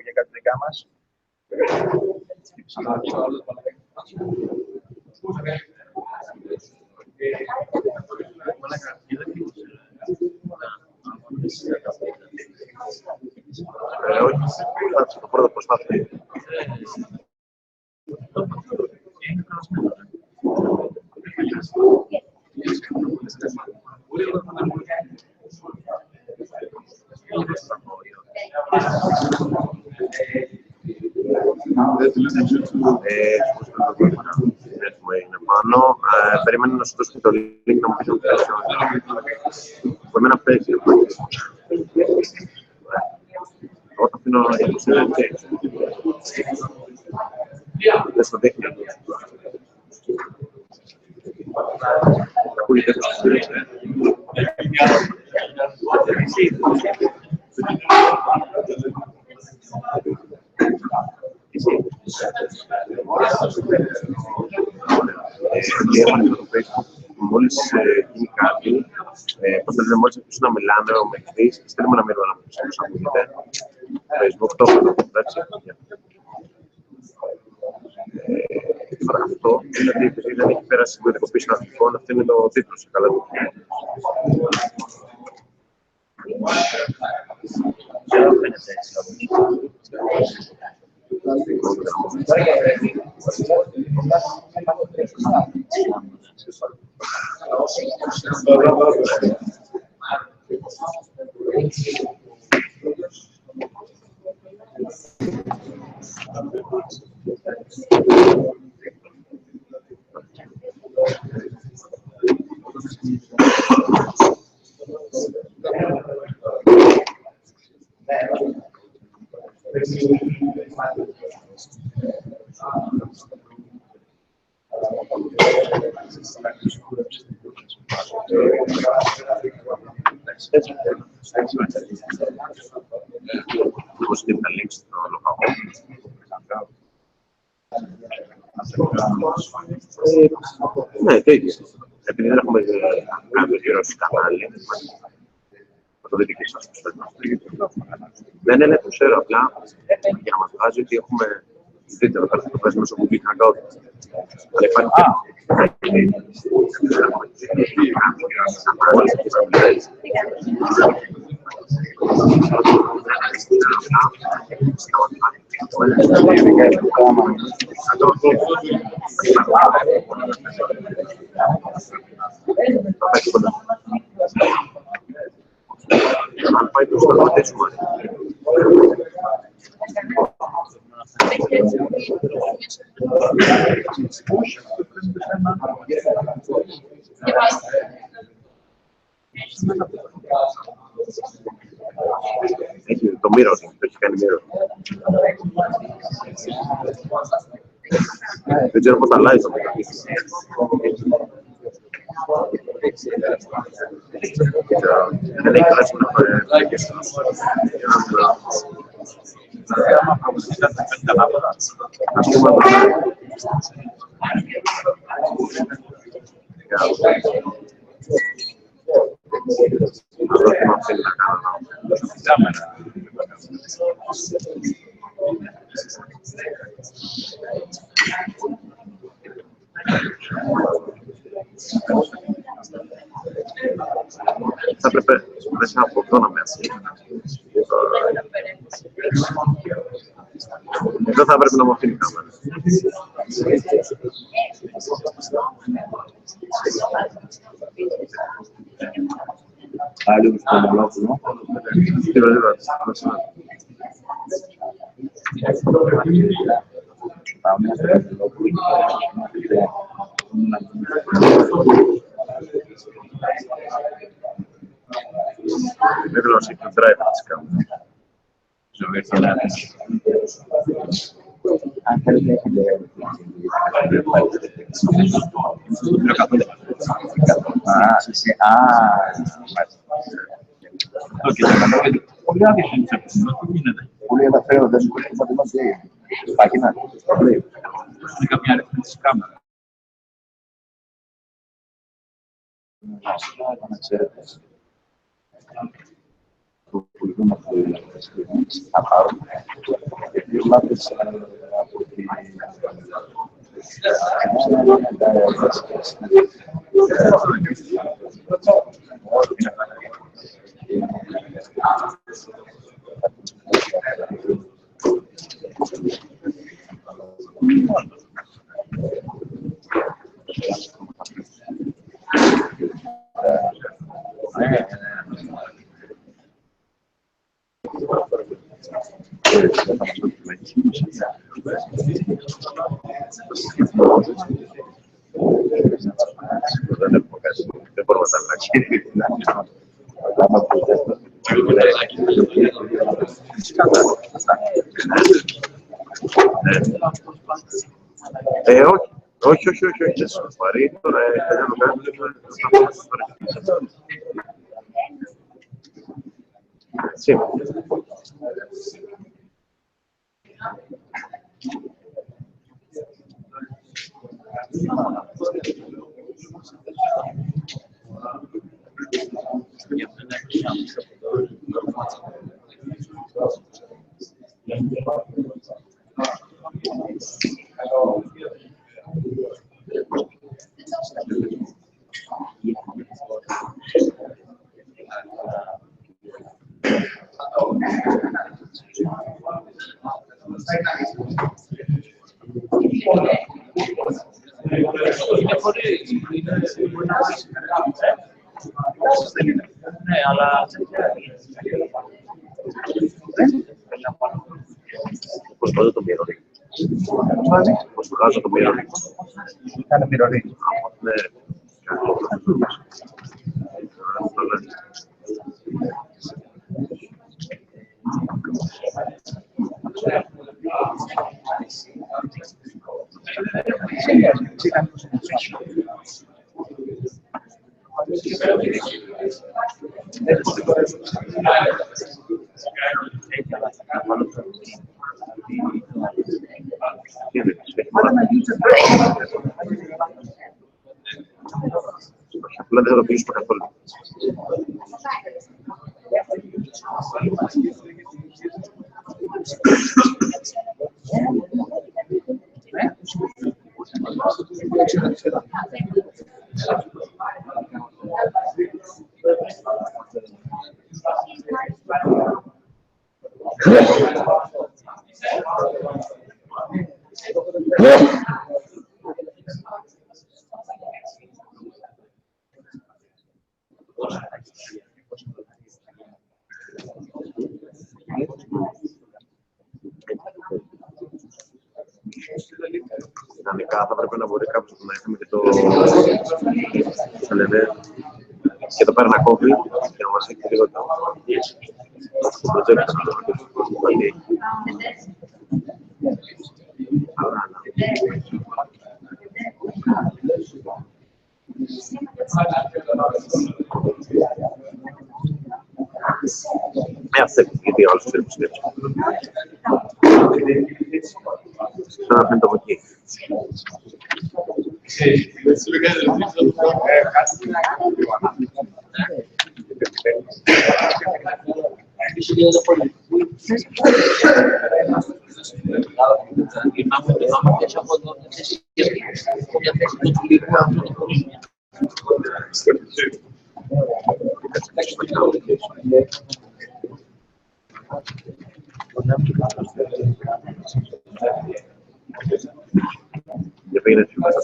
για κάτι δικά μας. Όχι, το πρώτο προσπάθεια. Είναι πάνω. Περίμενε να σου δώσω το link να μου πεις ότι θέλεις. Από εμένα παίζει. Εγώ το αφήνω 20 λεπτά. Δεν στο δείχνει. Ακούγεται τόσο στηρίζει. Μόλις γίνει κάτι, πώς θα λένε, μόλις αρχίσουν να μιλάνε ο μεχτής, στέλνουμε ένα μήνυμα να μου πεις όπως ακούγεται. Facebook, το έχω, εντάξει. Τώρα αυτό, δηλαδή επειδή δεν έχει πέρασει η κωδικοποίηση των αρχικών, αυτό είναι το τίτλο σε καλά του. Δεν φαίνεται έτσι. Όπως στείλει τα links στο λογαγό. Ναι, το ίδιο. Επειδή δεν έχουμε κάνει γύρω στο κανάλι, θα το δείτε και εσάς πώς θέλετε. Ναι, το ξέρω, απλά για να μας βγάζει ότι έχουμε δείτε εδώ πέρα, το παίζουμε στο Google Hangout. Αλλά υπάρχει αν πάει το σταματήσουμε. Έχει το mirror, το έχει κάνει mirror. Δεν ξέρω πώς θα αλλάζει το mirror. Δεν έχει αλλάξει να φλέγγες τους. Ας πούμε εδώ. Να δω τι μας θέλει να κάνω. Θα έπρεπε μέσα από εδώ να με ασύγει. Εδώ θα έπρεπε να μου αφήνει η κάμερα. Άλλο στο μονόπουλο. Τι βέβαια, πάμε στο μονόπουλο. Δεν θέλω να σε έχει το driver της κάμερας. Ζωή ήρθε να έρθει. Αν θέλετε, έχετε πολύ άδειες είναι τσέπτες, τι γίνεται. Πολύ ενδιαφέρον, δεν υπάρχει μαθηματική. Πάγινα, Είναι καμιά αριθμητική κάμερα. να ξέρετε. Το πολιτικό μας θα πάρουμε και δύο λάθος από τη... Δεν μπορούμε να τα αλλάξει. Όχι. Δεν σου πάρει. Τώρα δεν το κάνουμε. Έτσι. Ναι, αλλά... Πώς βγάζω το μυρωδί. Πώς βγάζω το μυρωδί. Ήταν μυρωδί. Ναι. Απλά δεν θα το πείσουμε καθόλου. Ιδανικά θα πρέπει να μπορεί κάποιος να έχουμε και το πέρα να κόβει και να μας έχει λίγο το προτζέκτο. Αυτή, γιατί άλλος θέλει που σκέψει. Σαν να φαίνεται από εκεί. Για πήγαινε έτσι μέσα.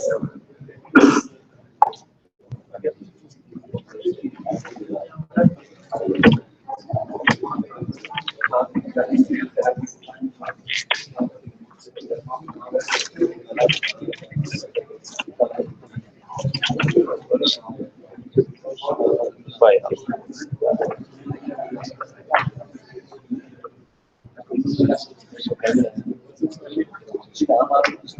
Πάει. Σίγουρα κάποια.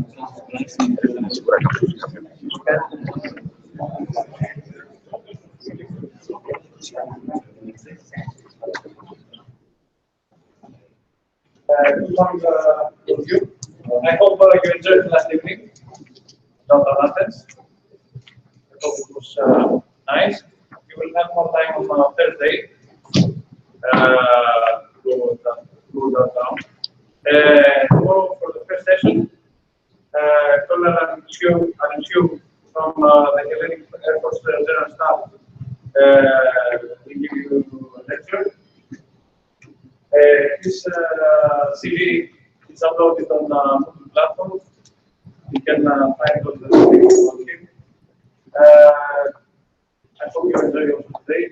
I hope you enjoyed last evening. Dr. Athens. I hope it was nice. We will have more time on Thursday to go down. Tomorrow for the first session, Colonel Anisiou from the Hellenic Air Force General Staff will give you a lecture. This CV is uploaded on the platform. You can find all the things on him. I hope you enjoy your day.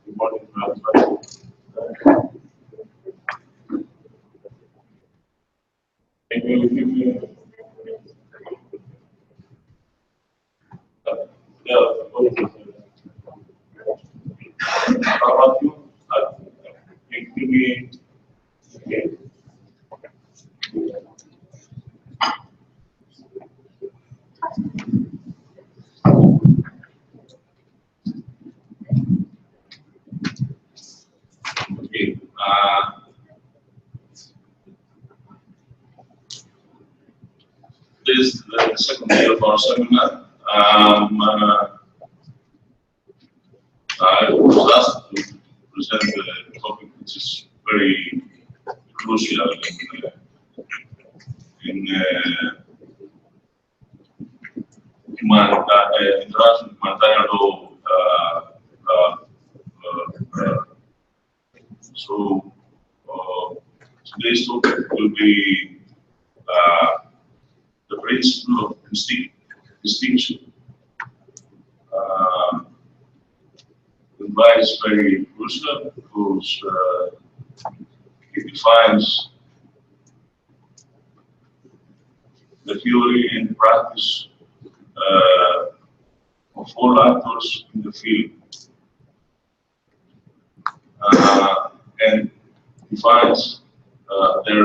Good morning, everybody. Can you give me? How about you? Can you give me? Okay. This is the second day of our seminar. I was asked to present a topic which is very crucial in international humanitarian law. So today's topic will be the principle of distinction. Why is very crucial because it defines the theory and practice of all actors in the field, and defines their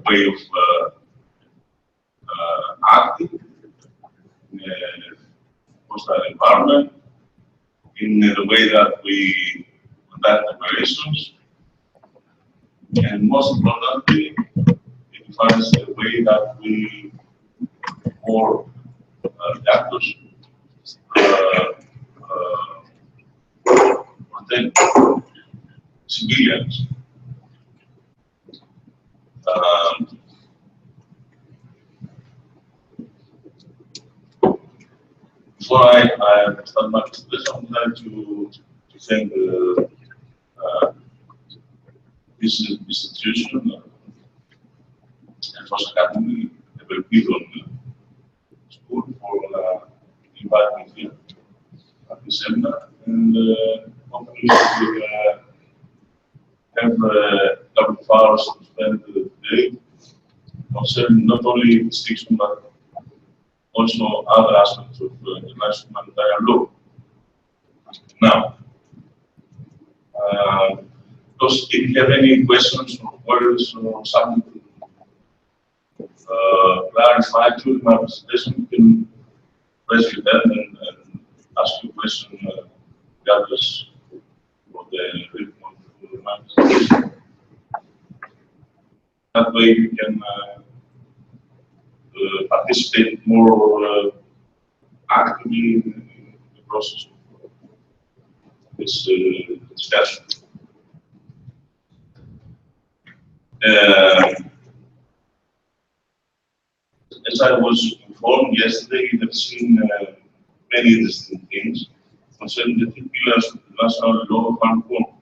way of acting in a hostile environment, in the way that we conduct operations, and most importantly, it defines the way that we, or the actors, protect civilians. Before I start my presentation, I would like to thank this institution, Air Force Academy, Ευελπίδων School, for the seminar, and hopefully we will have a couple of hours to spend today concerning not only distinction but also other aspects of international humanitarian law. Now, if you have any questions or queries or something to clarify during my presentation, you can raise your hand and ask your question regardless of the written of my presentation. That way you can participate more actively in the process of this discussion. As I was informed yesterday, you have seen many interesting things concerning the two pillars of the national law of armed conflict: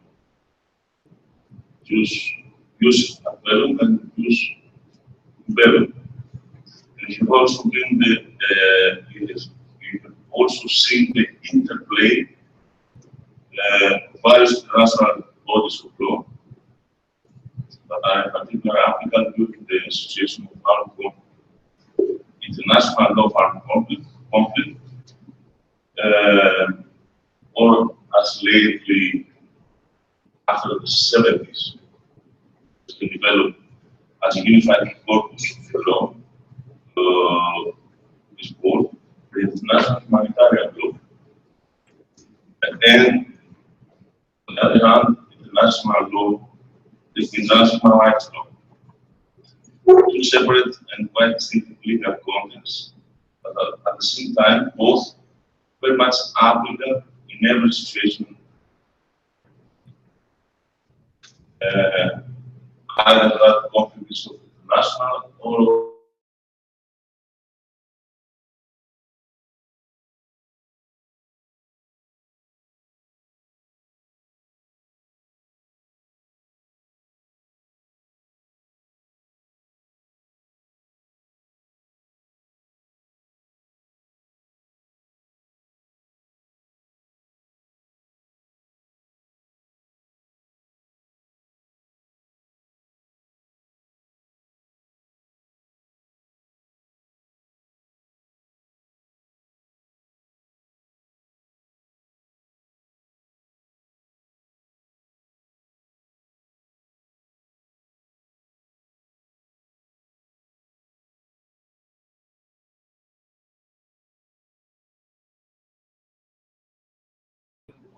use appellum and use bellum. And you've also been you've also seen the interplay of various international bodies of law that are in particular applicable during the situation of armed conflict, international law of armed conflict, or as lately after the 70s, to develop as a unified corpus of law, is called the international humanitarian law. And then, on the other hand, international law is the international rights law. Two separate and quite distinct legal contexts, but at the same time, both very much applicable in every situation, either that conflict is of international or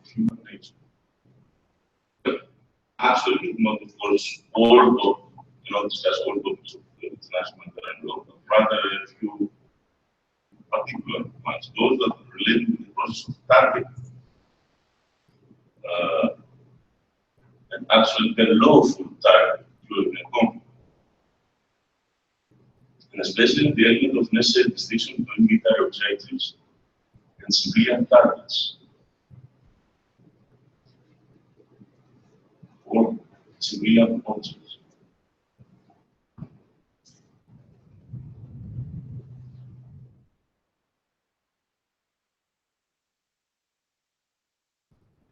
human nature. Absolutely not, of course, all of, discuss all topics of the international humanitarian law, but rather a few particular ones, those that relate to the process of targeting. And actually the lawful target during a conflict. And especially the element of necessary distinction between military objectives and civilian targets. Or civilian objects.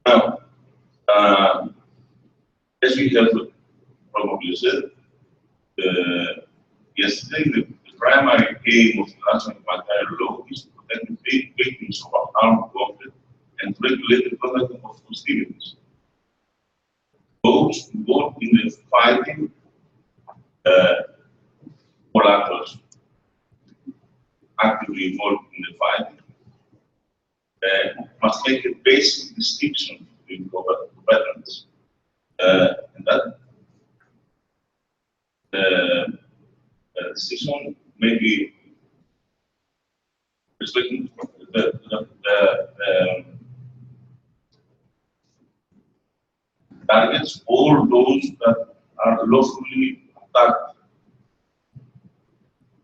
Now, as we have probably said yesterday, the primary aim of the national humanitarian law is to protect the victims of armed conflict and to regulate the conduct of hostilities. Those involved in the fighting or actors actively involved in the fighting must make a basic distinction between combatants. And that distinction may be respecting the targets or those that are lawfully attacked,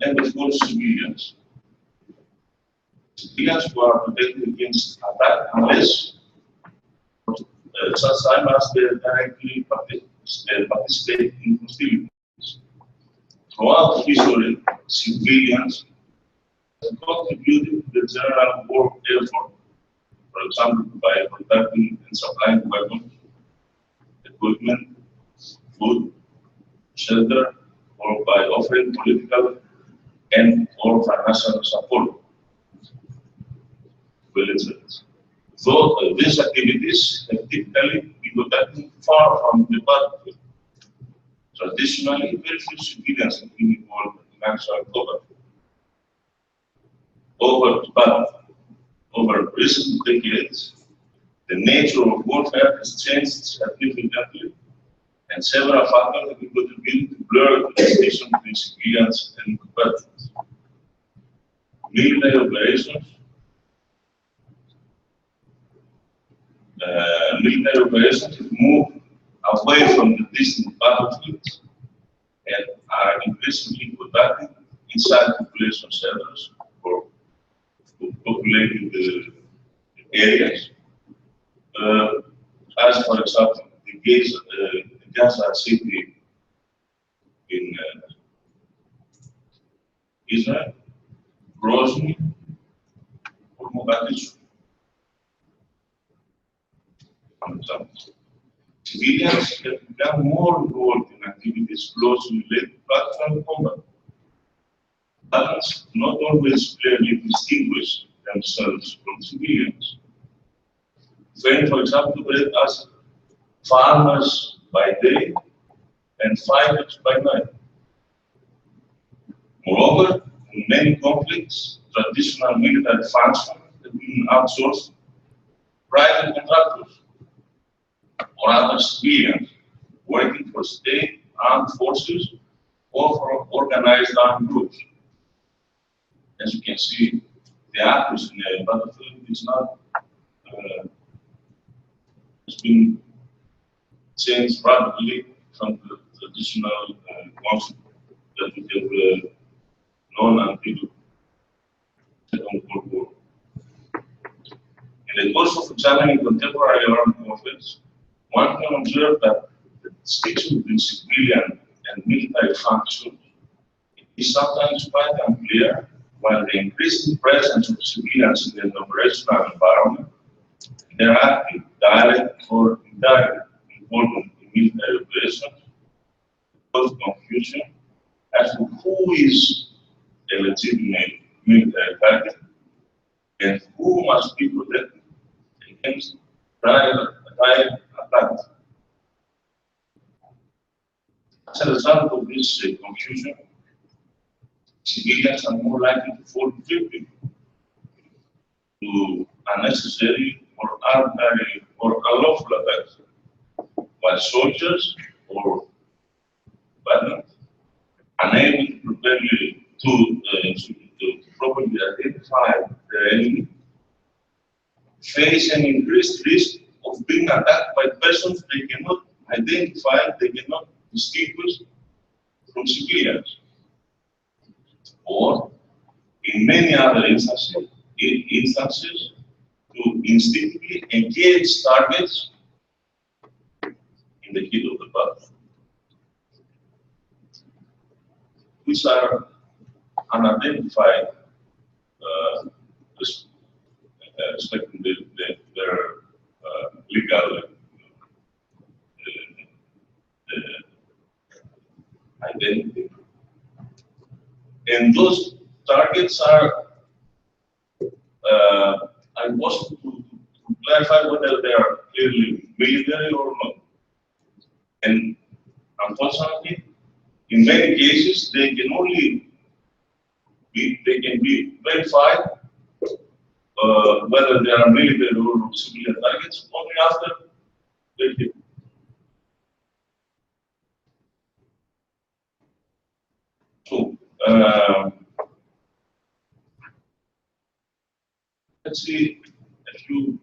and of course civilians. Civilians who are protected against attack unless such time as they directly participate in hostilities. Throughout history, civilians have contributed to the general war effort, for example, by protecting and supplying weapons, equipment, food, shelter, or by offering political and or financial support to belligerents. Though these activities have typically been conducted far from the battlefield. Traditionally, very few civilians have been involved in actual combat. Over recent decades, the nature of warfare has changed significantly, and several factors have been contributing to blur the distinction between civilians and combatants. Military operations have moved away from the distant battlefields and are increasingly conducted inside population centers or populated areas. As for example, the Gaza city in Israel, Grozny, or Mogadishu. Civilians have become more involved in activities closely related to battlefield combat. Battalions not always clearly distinguish themselves from civilians. They, for example, operate as farmers by day and fighters by night. Moreover, in many conflicts, traditional military functions have been outsourced to private contractors or other civilians working for state armed forces or for organized armed groups. As you can see, the actors in the battlefield is not has been changed rapidly from the traditional concept that we have known until Second World War. In the course of examining contemporary armed conflicts, one can observe that the distinction between civilian and military functions is sometimes quite unclear, while the increasing presence of civilians in the operational environment, their active, direct, or indirect involvement in military operations, cause confusion as to who is a legitimate military target and who must be protected against direct attacks. As a result of this confusion, civilians are more likely to fall victim to unnecessary or arbitrary or unlawful attacks, while soldiers or battalions, unable to properly identify their enemy, face an increased risk of being attacked by persons they cannot identify, they cannot distinguish from civilians. Or, in many other instances, to instinctively engage targets in the heat of the battle, which are unidentified, respecting their legal identity. And those targets are impossible to clarify whether they are clearly military or not. And unfortunately, in many cases, they can be verified whether they are military or civilian targets only after they're hit. So, let's see a few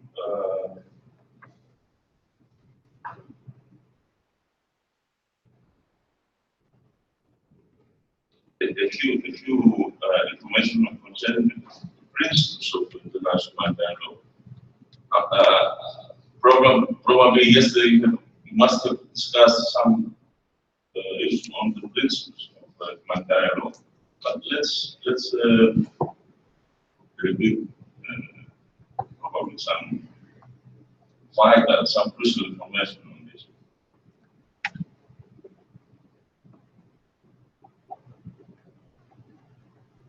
information concerning the principles of international maritime law. Probably yesterday you must have discussed some issues on the principles of maritime law, but let's review probably some vital, some crucial information on this.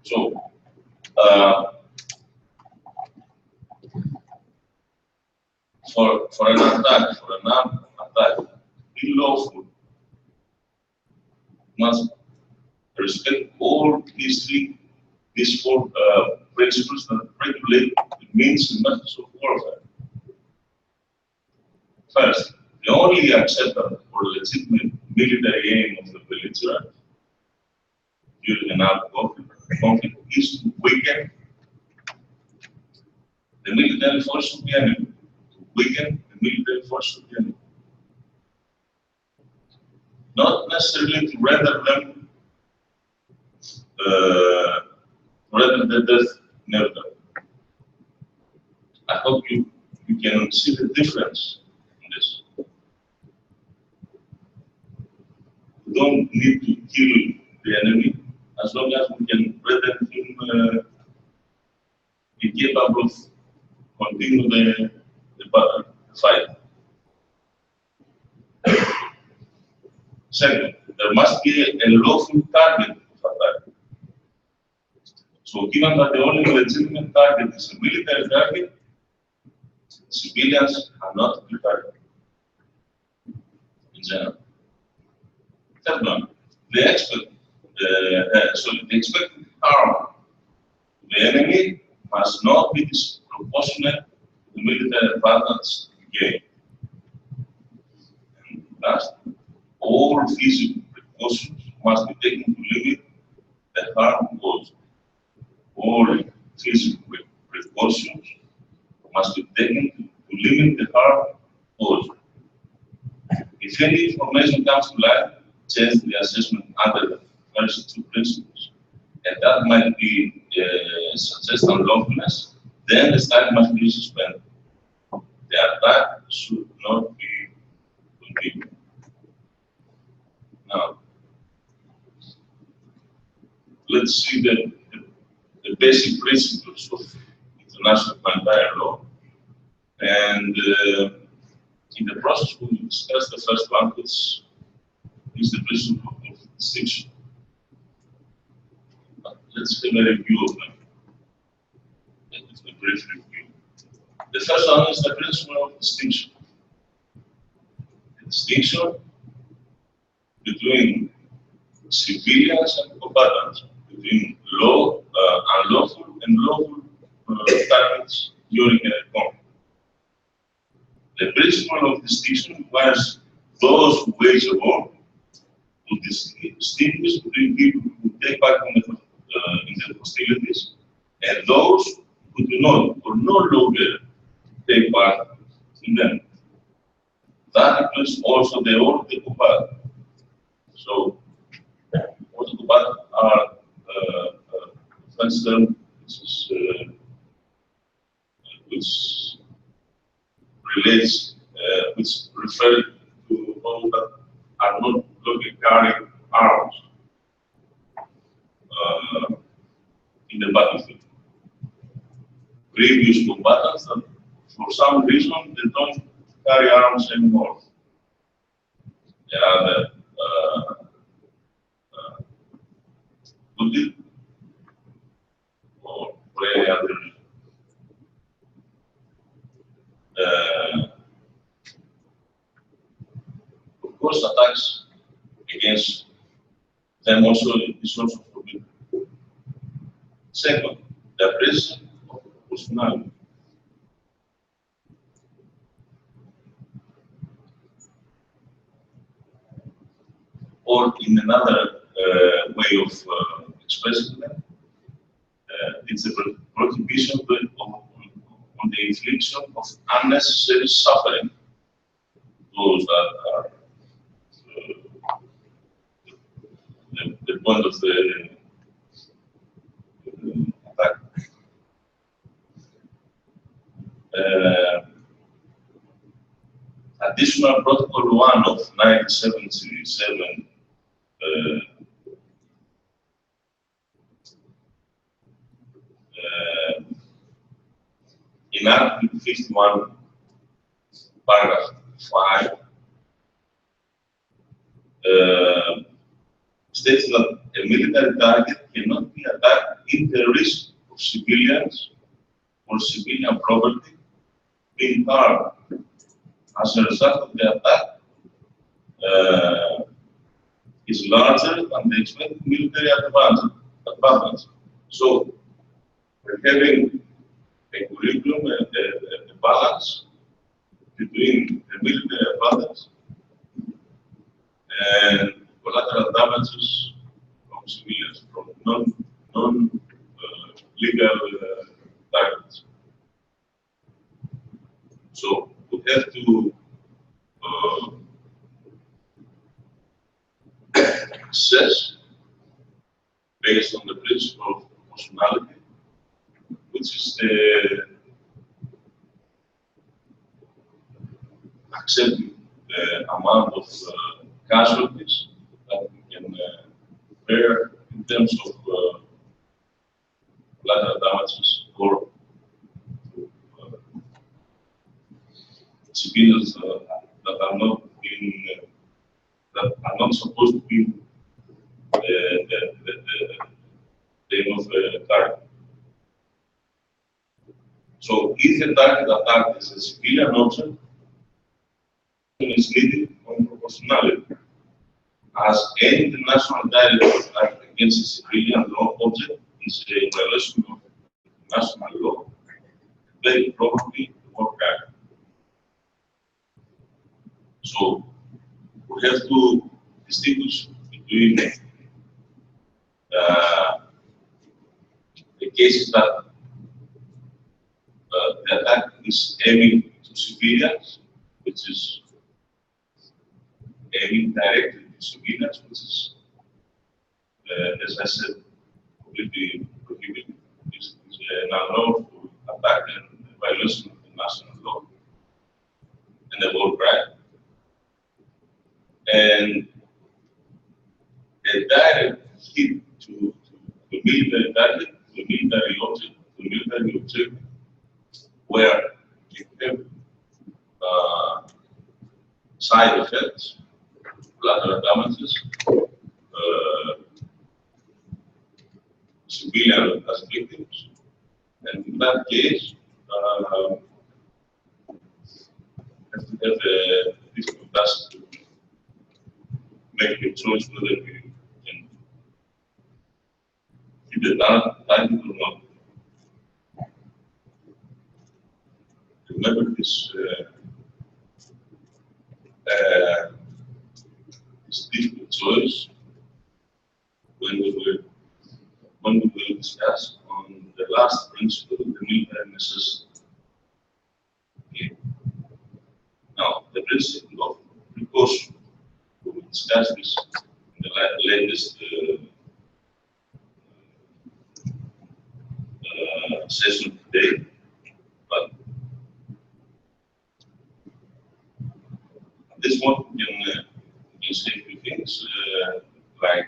So, for an attack, be lawful, must respect all these four principles that regulate the means and methods of warfare. First, the only acceptable or legitimate military aim of the belligerent during an armed conflict is to weaken the military force of the enemy. To weaken the military force of the enemy. Not necessarily to render them the death neutral. I hope you can see the difference in this. We don't need to kill the enemy as long as we can render him incapable of continuing the fight. Second, there must be a lawful target of attack. So, given that the only legitimate target is a military target, civilians are not the target in general. Third one, the expected harm to the enemy must not be disproportionate to the military advantage gained. And last, all physical precautions must be taken to limit the harm caused. All physical precautions must be taken to limit the harm caused. If any information comes to light, change the assessment under the first two principles, and that might be suggest unlawfulness, then the strike must be suspended. The attack should not be continued. Now, let's see the basic principles of international humanitarian law. And in the process, we will discuss the first one, which is the principle of distinction. Let's have a review of them. It's a brief review. The first one is the principle of distinction. The distinction between civilians and combatants, between unlawful and lawful targets during a conflict. The principle of distinction requires those who wage a war to distinguish between people who take part in the hostilities and those who do not or no longer take part in them. That includes also the hors de combat. So, hors de combat are French term which relates, which refer to those that are not longer carrying arms in the battlefield. Previous combatants that, for some reason, they don't carry arms anymore. There are the wounded or very other. Of course, attacks against them also is also forbidden. Second, the presence of proportionality. Or in another way of expressing them, it's a prohibition on the infliction of unnecessary suffering to those that are the point of the attack. Additional Protocol 1 of 1977 in Article 51 paragraph 5 states that a military target cannot be attacked if the risk of civilians or civilian property being harmed as a result of the attack is larger than the expected military advantage. So, we're having a curriculum, a balance between the military advantage and collateral damages from civilians, from non-legal targets. So, we have to assess based on the principle of proportionality, which is the accepted amount of casualties that we can bear in terms of collateral damages or civilians that are not being that are not supposed to be the aim of the target. So, if the target attack is a civilian object, is needed on proportionality, as any international direct attack against a civilian law object is a violation of national law, very probably war crime. So, we have to distinguish between the cases that the attack is aiming to civilians, which is aiming directly to civilians, which is, as I said, completely prohibited. It's an unlawful attack and violation of the national law and the war crime. And a direct hit to the military target, to the military object, where you have side effects, collateral damages, civilians as victims, and in that case, have to have a difficult task to make a choice whether we can keep the target or not. Remember this difficult choice when we will discuss on the last principle of the military necessity. Okay. Now, the principle of precaution, we will discuss this in the latest session today, but at this point we can say a few things like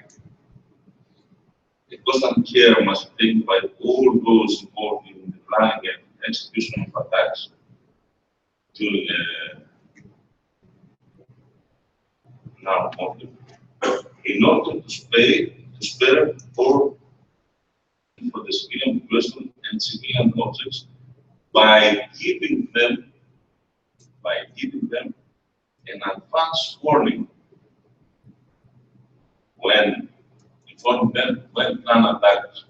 the constant care must be taken by all those involved in the planning and execution of attacks during an armed conflict, in order to spare for the civilian population and civilian objects by giving them an advance warning when informing them when planned attacks,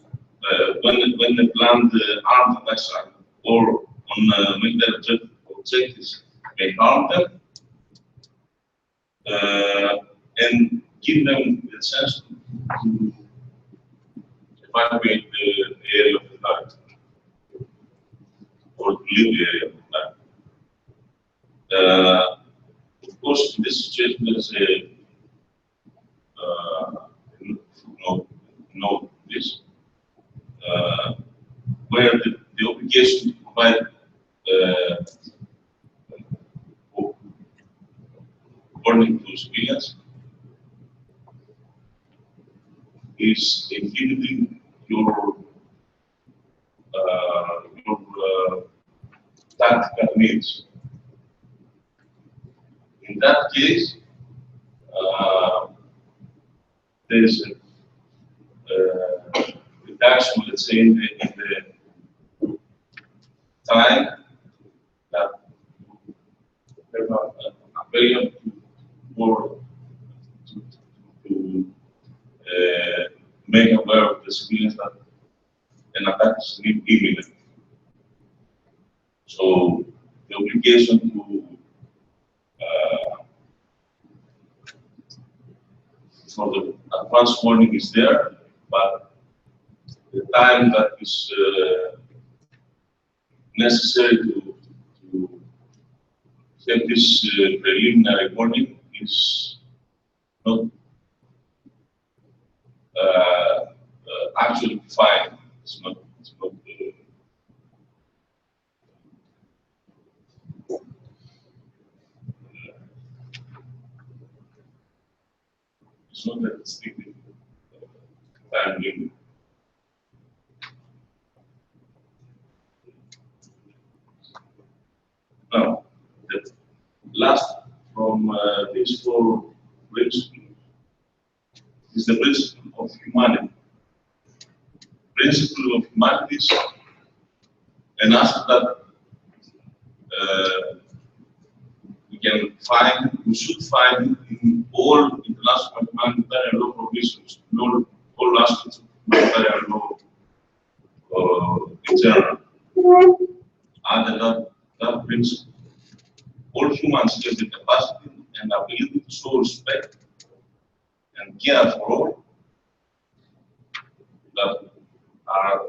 when the planned armed attacks are or on military objectives may harm them, and give them the chance to evacuate the area of the target or to leave the area of the target. Of course, in this situation, there's a note this, where the obligation to provide warning to civilians is inhibiting your tactical needs. that case, there's a reduction, let's say, in the time that available to make aware of the civilians that an attack is imminent. So the obligation to for the advance warning is there, but the time that is necessary to have this preliminary warning is not actually defined. It's not a restricted time limit. Now, the last from these four principles is the principle of humanity. Principle of humanity is an aspect that we should find in all international humanitarian law provisions, in all aspects of humanitarian law in general. Under that principle, all humans have the capacity and ability to show respect and care for all that are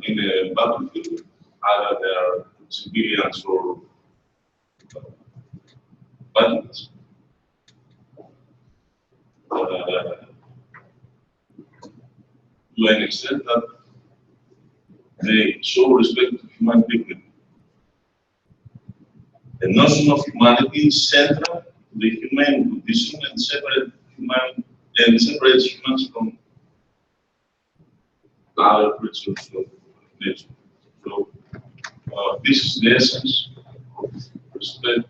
in a battlefield, either they are civilians or battles. To an extent that they show respect to human dignity. The notion of humanity is central to the human condition and separates humans from other creatures of nature. So this is the essence of respect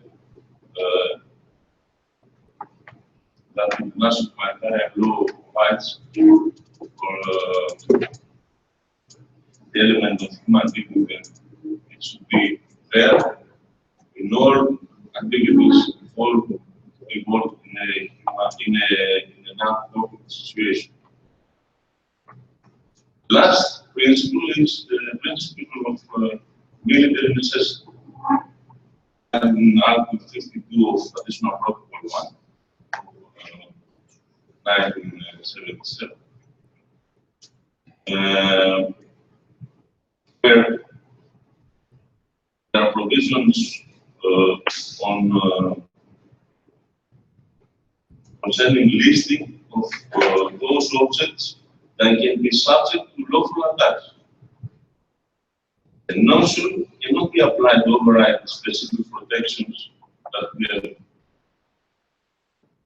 that international humanitarian law provides for the element of human dignity. It should be fair in all activities involved in an armed situation. Last principle is the principle of military necessity. And Article 52 of Additional Protocol 1, 1977. Where there are provisions on concerning listing of those objects that can be subject to lawful attacks. The notion cannot be applied to override specific protections that we have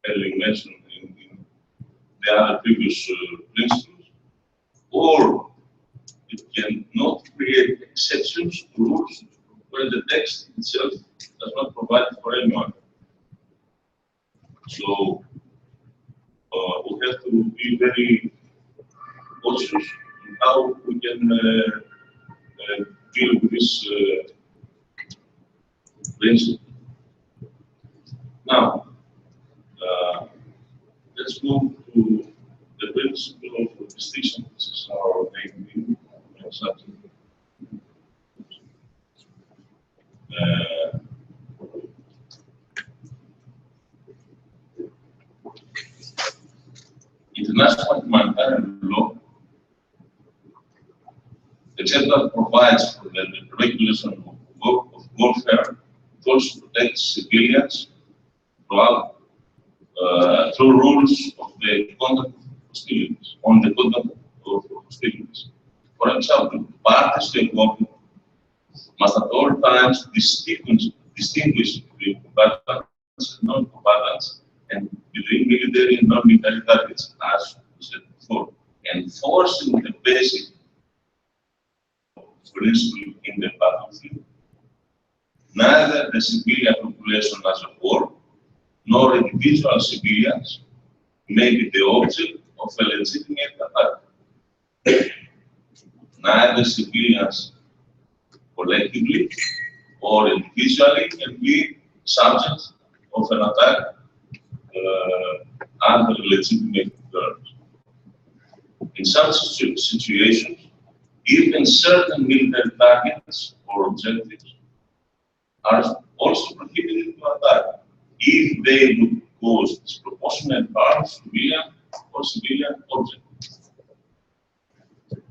earlier mentioned in the other previous principles, or it cannot create exceptions to rules where the text itself does not provide for anyone. So we have to be very cautious in how we can deal with this principle. Now, let's move to the principle of distinction. This is our main subject. International humanitarian law, except that provides for the regulation of warfare, it also protects civilians throughout through rules of the conduct of hostilities, on the conduct of hostilities. For example, parties to a conflict must at all times distinguish between combatants and non-combatants, and between military and non-military targets, as we said before, enforcing the basic principle in the battlefield. neither the civilian population as a whole, nor individual civilians may be the object of a legitimate attack. Neither civilians collectively or individually can be subject of an attack under legitimate terms. In such situations, even certain military targets or objectives are also prohibited to attack if they would cause disproportionate harm to civilian or civilian objects.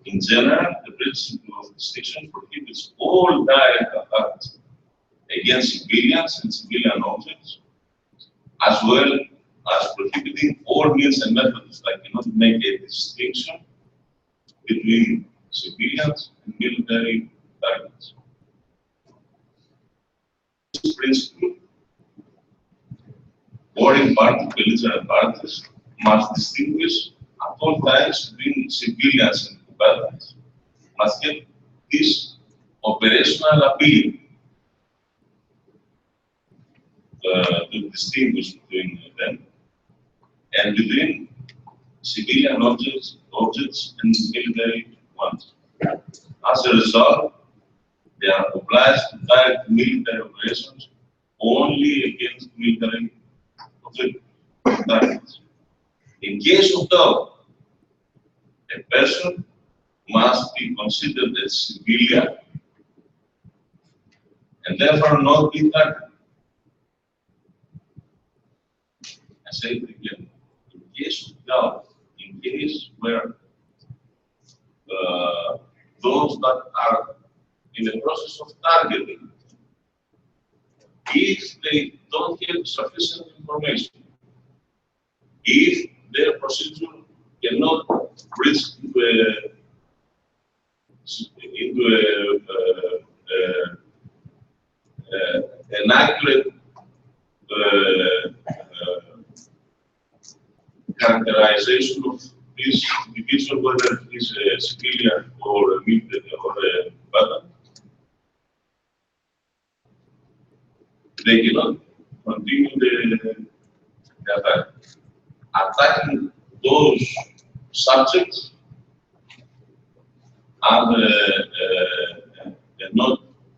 In general, the principle of distinction prohibits all direct attacks against civilians and civilian objects, as well as prohibiting all means and methods that cannot make a distinction between civilians and military targets. This principle, warring party, belligerent parties must distinguish at all times between civilians and combatants, must have this operational ability to distinguish between them and between civilian objects and military ones. As a result, they are obliged to direct military operations only against military targets. In case of doubt, a person must be considered a civilian and therefore not be targeted. I say it again. In case of doubt, in case where those that are in the process of targeting, if they don't have sufficient information, if their procedure cannot reach into an accurate characterization of this individual, whether it is a civilian or a military or a combatant, they cannot continue the attack. Attacking those subjects and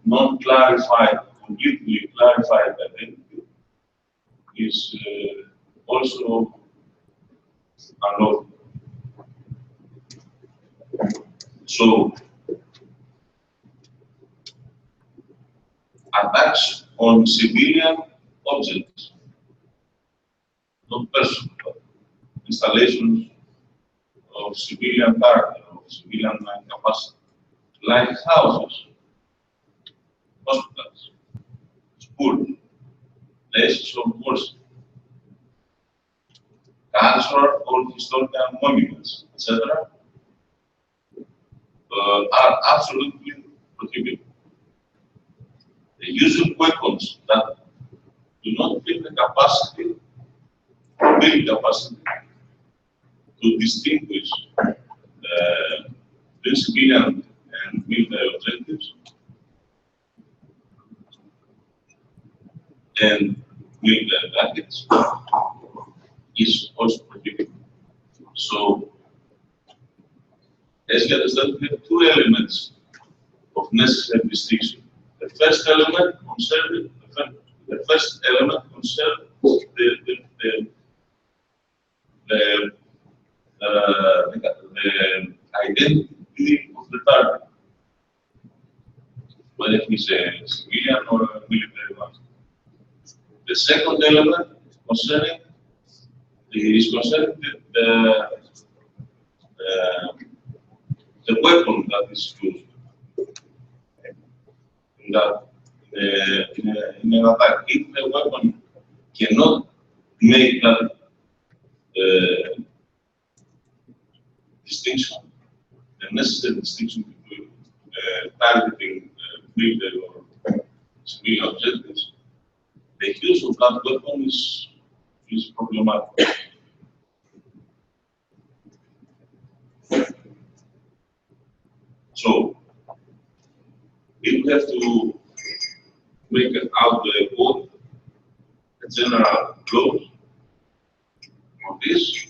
non-clarified, completely clarified identity is also unlawful. So, attacks on civilian objects, not persons, but installations of civilian character, of civilian capacity, like houses, hospitals, schools, places of worship, cultural or historical monuments, etc., are absolutely prohibited. The use of weapons that do not have the capacity, to distinguish the civilian and military objectives and military targets is also prohibited. So, as you understand, we have two elements of necessary distinction. The first element concerns the identity of the target, whether he's a civilian or a military one. The second element is concerning the weapon that is used in an attack. If the weapon cannot make that distinction, the necessary distinction between targeting military or civilian objectives, the use of that weapon is problematic. So, if we have to make out the code, a general clause of this,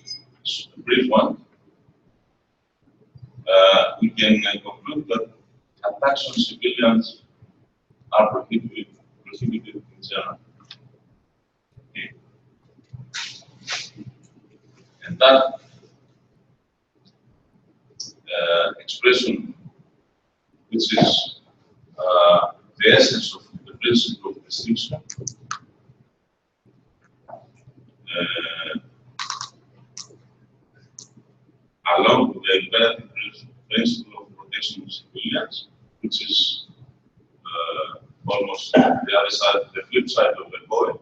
a brief one. We can conclude that attacks on civilians are prohibited in general. Okay. And that expression, which is the essence of the principle of distinction, along with the imperative principle of protection of civilians, which is almost the other side, the flip side of the coin.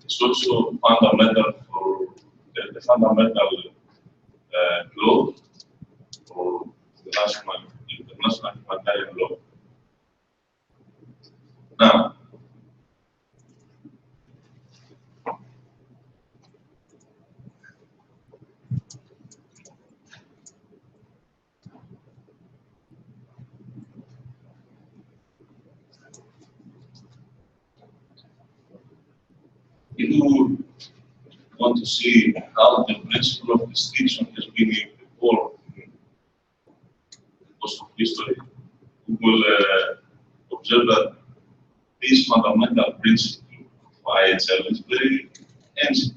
It's also fundamental for the fundamental law for the international humanitarian law. Now, if you want to see how the principle of distinction has been evolved in the course of history, we will observe that this fundamental principle by itself is very ancient.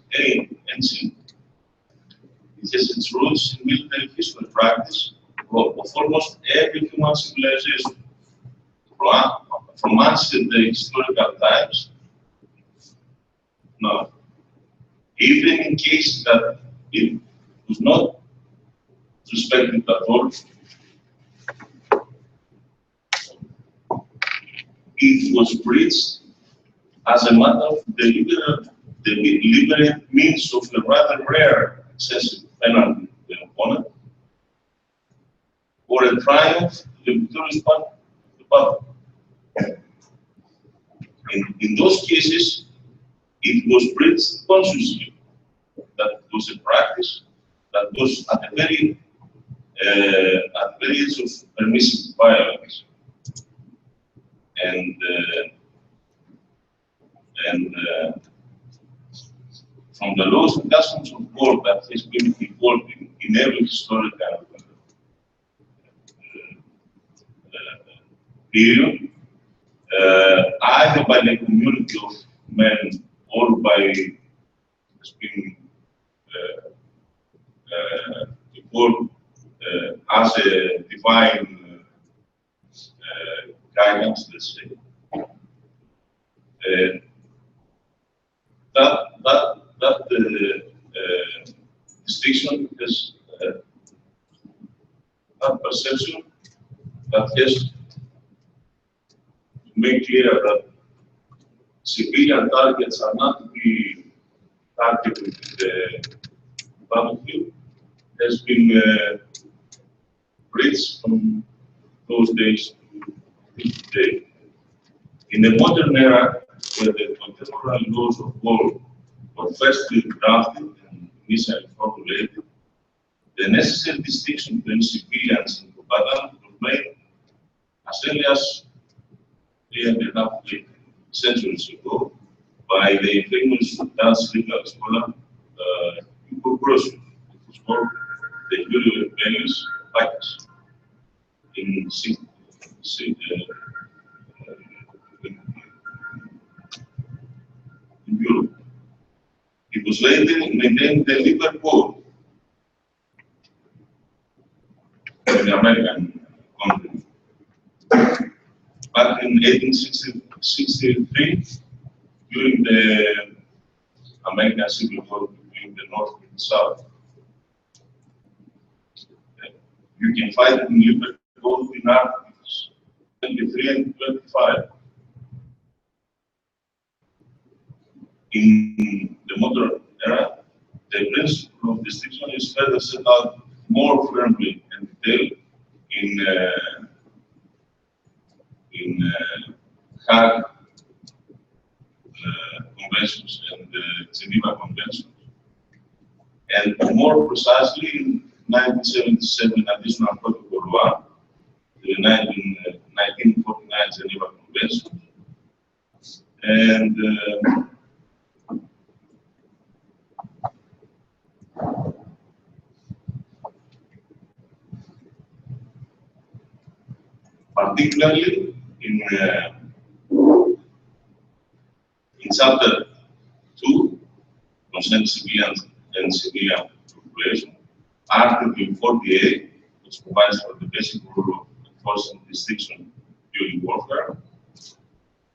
It has its roots in military history practice of almost every human civilization, from ancient historical times. Now, even in cases that it was not respected at all, it was breached as a matter of deliberate means of a rather rare excessive penalty to the opponent, or a triumph to the victorious part of the battle. In those cases, it was breached consciously. That was a practice that was at the very edge of permissive violence. And from the laws and customs of war that has been evolved in every historical period, either by the community of men or by has been evolved as a divine guidance, let's say. That distinction has that perception that has to make clear that civilian targets are not to be targeted in the battlefield has been breached from those days to today. In the modern era, where the contemporary laws of war were firstly drafted and initially formulated, the necessary distinction between civilians and combatants was made as early as 3.5 centuries ago by the famous Dutch legal scholar Hugo Gross. It was called the Julio Rebellious Practice in Europe. It was later maintained the legal code in the American continent. Back in 1863, during the American Civil War between the North and the South, you can find it in legal code in Articles 23 and 25. In the modern era, the principle of distinction is further set out more firmly and detailed in Hague conventions and Geneva conventions, and more precisely in 1977 Additional Protocol 1, the 1949 Geneva Convention, And particularly in chapter 2, concerning civilian and civilian population, Article 48, which provides for the basic rule of enforcing distinction during warfare,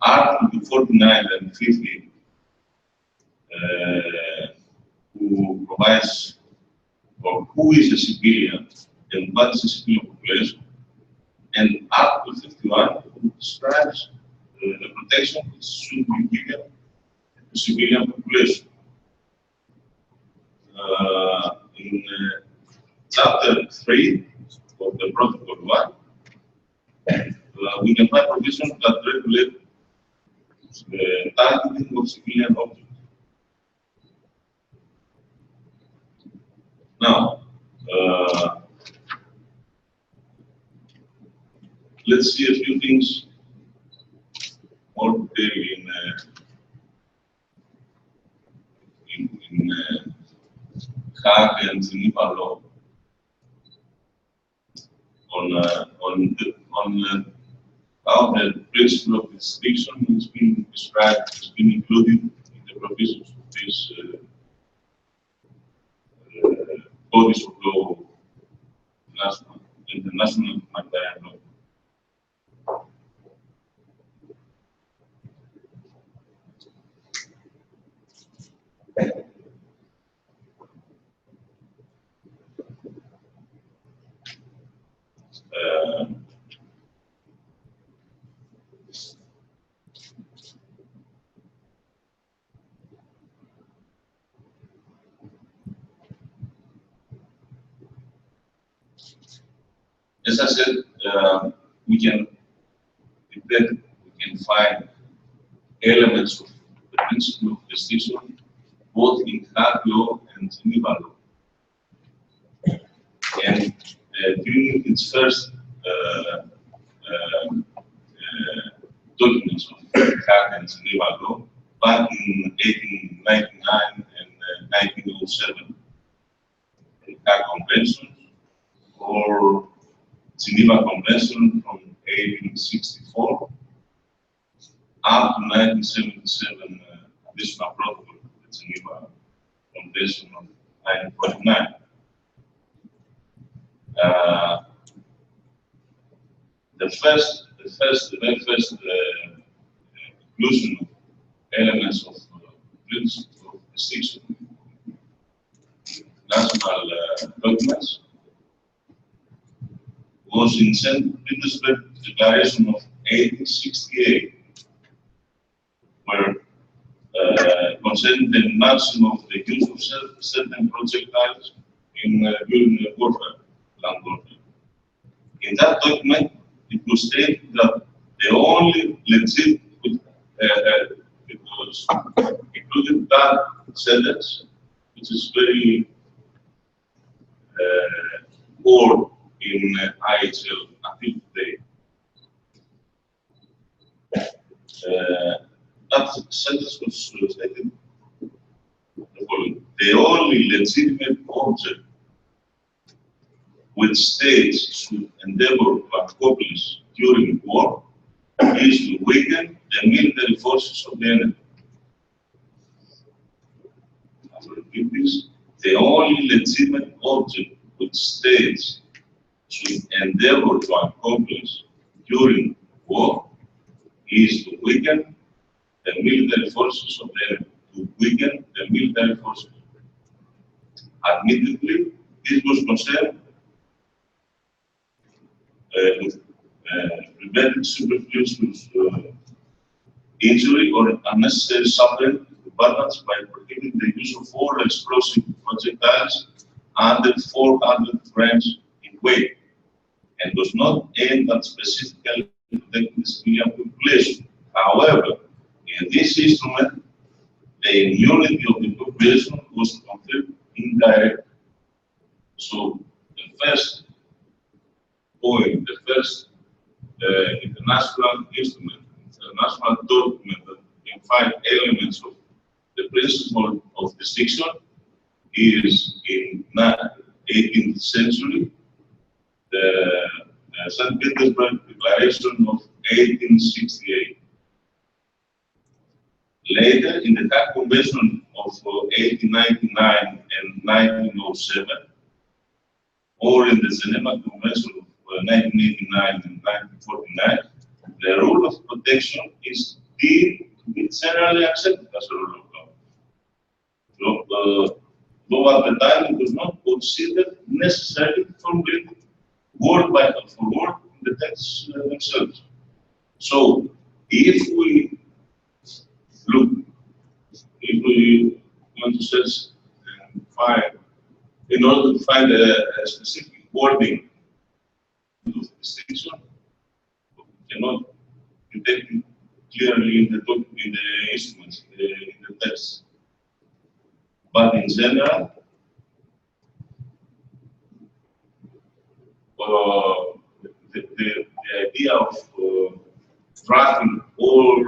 Article 49 and 50, who provides for who is a civilian and what is a civilian population, and Article 51, who describes the protection which should be given to civilian population. In chapter 3 of the Protocol 1, we can find provisions that regulate the targeting of civilian objects. Now, let's see a few things more detailed in Hague and Geneva law on how the principle of distinction has been described, has been included in the provisions of these bodies of law, national, international humanitarian law. As I said, we can detect, we can find elements of the principle of distinction both in Hague law and Geneva law. And during its first documents of Hague and Geneva law, back in 1899 and 1907, the Hague Convention or Geneva Convention from 1864 up to 1977, additional protocol to the Geneva Convention of 1949. The very first inclusion of elements of principle of distinction national documents was in St. Petersburg Declaration of 1868, where concerning the maximum of the use of certain projectiles in during warfare, land warfare. In that document, it was stated that the only legit it was included that sentence, which is very poor in IHL until today. That sentence was stated the following: the only legitimate object which states should endeavor to accomplish during war is to weaken the military forces of the enemy. I will repeat this: the only legitimate object which states should endeavor to accomplish during war is to weaken the military forces of the enemy. To weaken the military forces. Admittedly, this was concerned with preventing superfluous injury or unnecessary suffering to combatants by prohibiting the use of all explosive projectiles under 400 grams in weight, and was not aimed at specifically protecting the civilian population. However, in this instrument, the immunity of the population was conferred indirectly. So the first point, the first international instrument, international document that five elements of the principle of distinction is in 18th century, the St. Petersburg Declaration of 1868. Later, in the Hague Convention of 1899 and 1907, or in the Geneva Convention of 1989 and 1949, the rule of protection is deemed to be generally accepted as a rule of law. So, though at the time it was not considered necessary to formulate word by word in the texts themselves. So, if we want to search and find, in order to find a specific wording of distinction, we cannot detect it clearly in the instruments, in the text. But in general, the idea of drafting all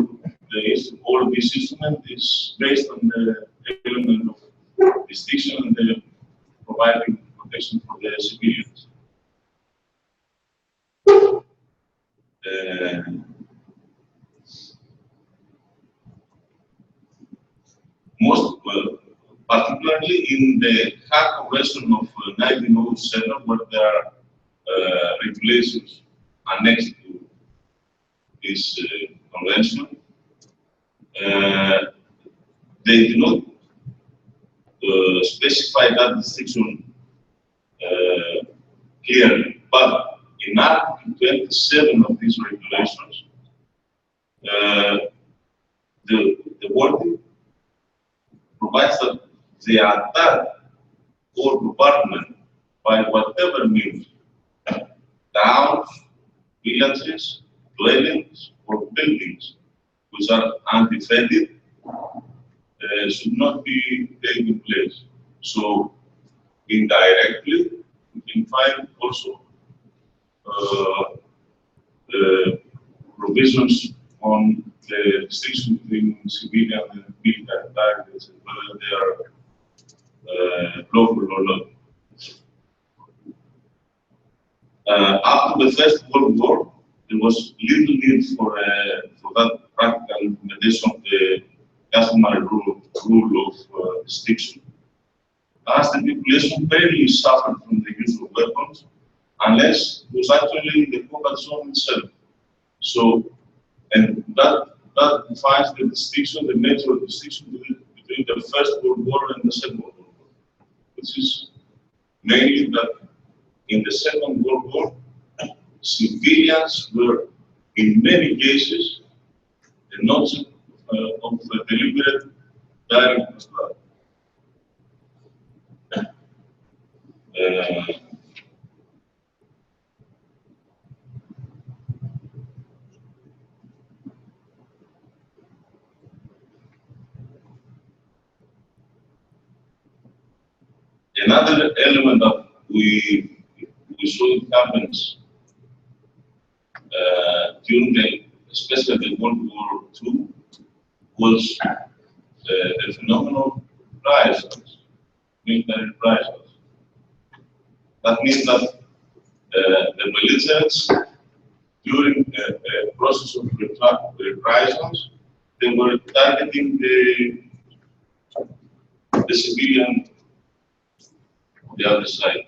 these instruments is based on the element of distinction and the providing protection for the civilians. Most particularly in the Hague Convention of 1907, where there are regulations annexed to this convention, they do not specify that distinction clearly, but in Article 27 of these regulations, the wording provides that the attack or bombardment by whatever means, towns, villages, dwellings, or buildings which are undefended should not be taking place. So, indirectly, we can find also the provisions on the distinction between civilian and military targets and whether they are lawful or not. After the First World War, there was little need for that practical implementation of the customary rule of distinction, as the population barely suffered from the use of weapons, unless it was actually the combat zone itself. So, and that defines the distinction, the nature of distinction between the First World War and the Second World War, which is mainly that in the Second World War, civilians were, in many cases, the object of a deliberate direct attack. Another element that we saw it happens during especially the World War II was the phenomenon of reprisals, military reprisals. That means that the belligerents, during a process of reprisals, they were targeting the civilian on the other side.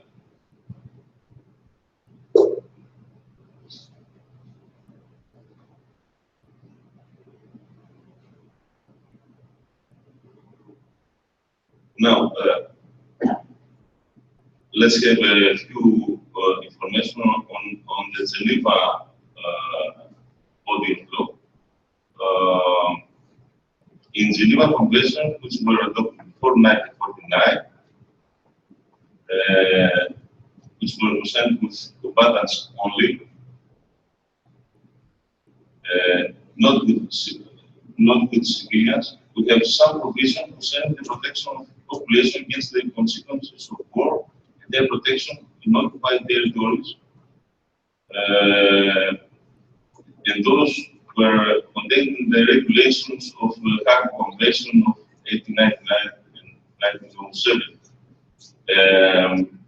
Now, let's have a few information on the Geneva body of law. In Geneva Convention, which were adopted before 1949, which were concerned with combatants only, not with civilians, we have some provision concerning the protection of population against the consequences of war and their protection in occupied territories. And those were contained in the regulations of Convention of 1899 and 1907.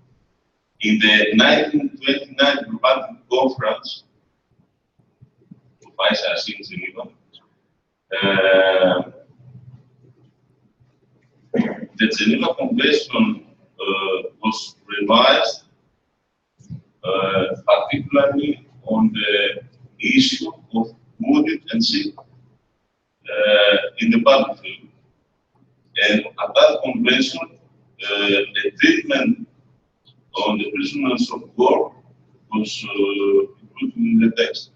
In the 1929 Republic Conference of ICRC in Geneva, the Geneva Convention was revised, particularly on the issue of wounded and sick in the battlefield. And at that convention, the treatment on the prisoners of war was included in the text.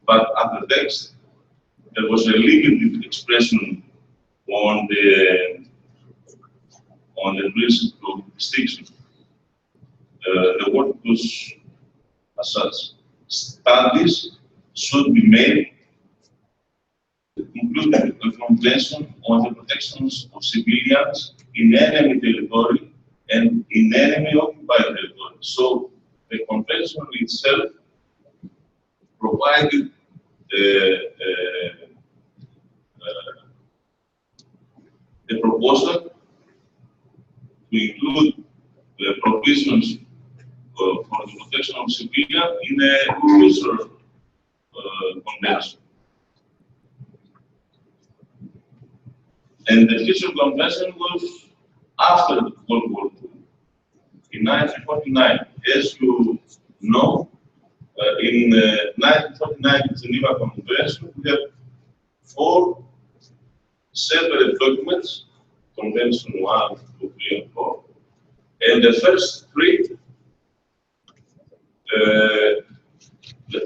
But at the text, there was a limited expression on the principle of distinction. The word was as such: studies should be made, including the Convention on the protections of civilians in enemy territory and in enemy occupied territory. So the Convention itself provided the proposal to include the provisions for the protection of civilians in a future convention. And the future convention was after World War II, in 1949. As you know, in 1949 Geneva Convention, we have 4 separate documents: Convention 1, 2, 3, and 4. And the first 3,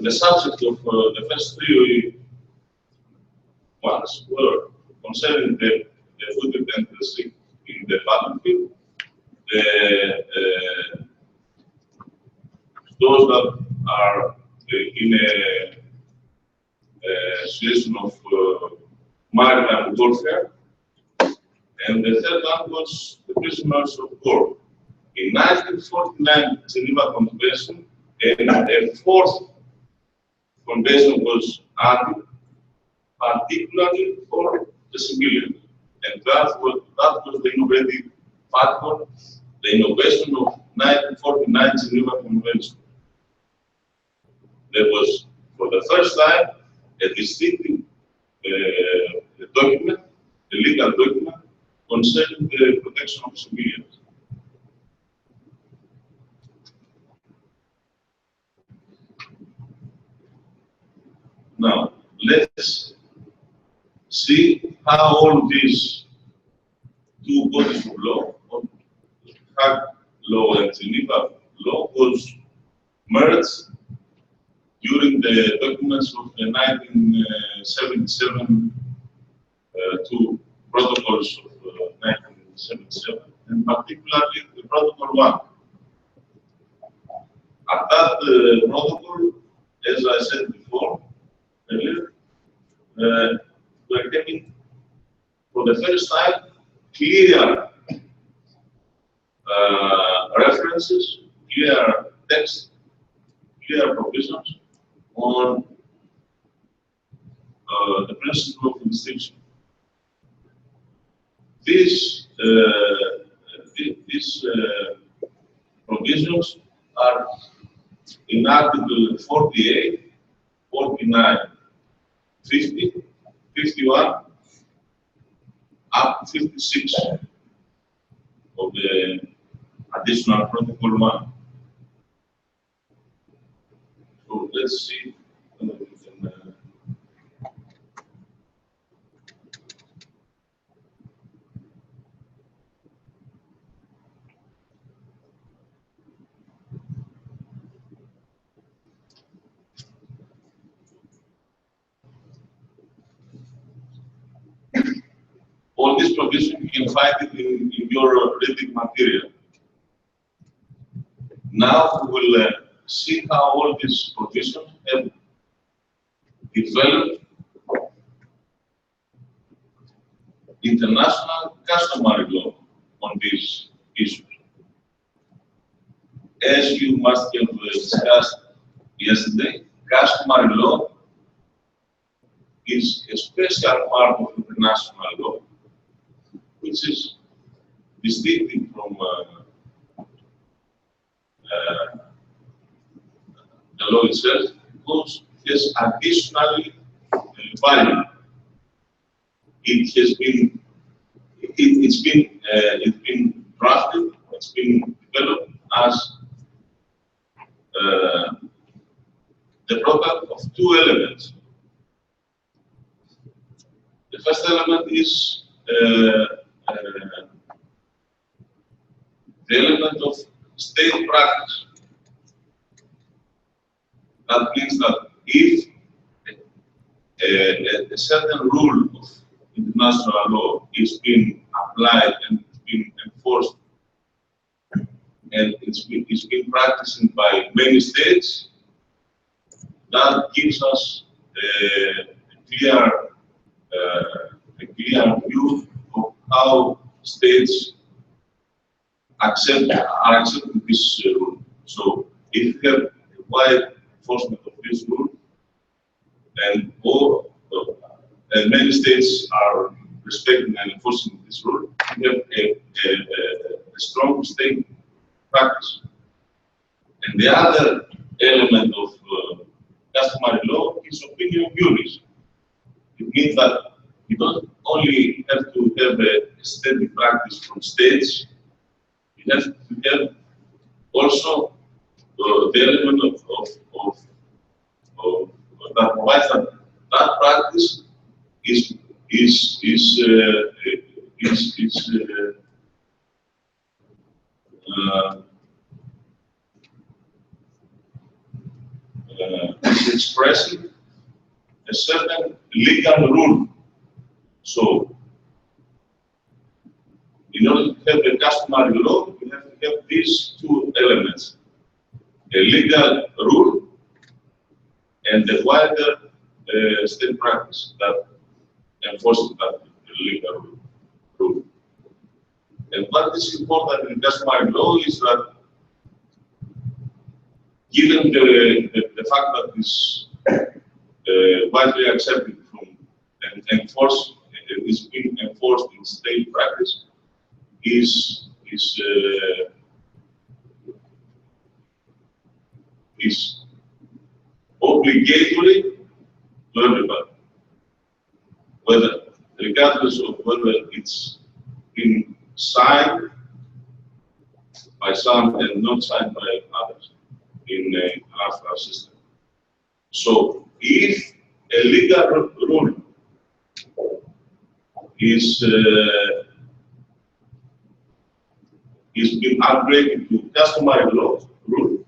the subject of the first 3 ones were concerning the wounded and the sick in the battlefield, those that are in a situation of maritime warfare, and the third one was the prisoners of war. In 1949 Geneva Convention, and a 4th convention was added, particularly for the civilians. And that was the innovative factor, the innovation of 1949 Geneva Convention. There was, for the first time, a distinctive document, a legal document, concerning the protection of civilians. Now, let's see how all these 2 bodies of law, Hague law and Geneva law, was merged during the documents of the 1977 2 protocols of 1977, and particularly the Protocol 1. At that protocol, as I said before, earlier, we're getting, for the first time, clear references, clear text, clear provisions on the principle of distinction. These provisions are in Article 48, 49, 50, 51, up to 56 of the additional Protocol 1. So let's see whether we can. All these provisions, you can find it in your reading material. Now we will see how all these provisions have developed international customary law on these issues. As you must have discussed yesterday, customary law is a special part of international law, which is distinctive from the law itself, because it has additionally value. It has been, it's been drafted, it's been developed as the product of two elements. The first element is the element of state practice. That means that if a certain rule of international law is being applied and being enforced, and it's been practiced by many states, that gives us a clear view of how states are accepting this rule. So if you have a wide enforcement of this rule, and many states are respecting and enforcing this rule, we have a strong state practice. And the other element of customary law is opinion juris. It means that you don't only have to have a steady practice from states, you have to have also the element of that provides that practice is expressing a certain legal rule. So, in order to have a customary law, you have to have these two elements: a legal rule and the wider state practice that enforces that legal rule. And what is important in customary law is that, given the fact that it's widely accepted from and enforced, is being enforced in state practice, is obligatory to everybody, regardless of whether it's been signed by some and not signed by others in the international system. So, if a legal rule is being upgraded to customary law rule,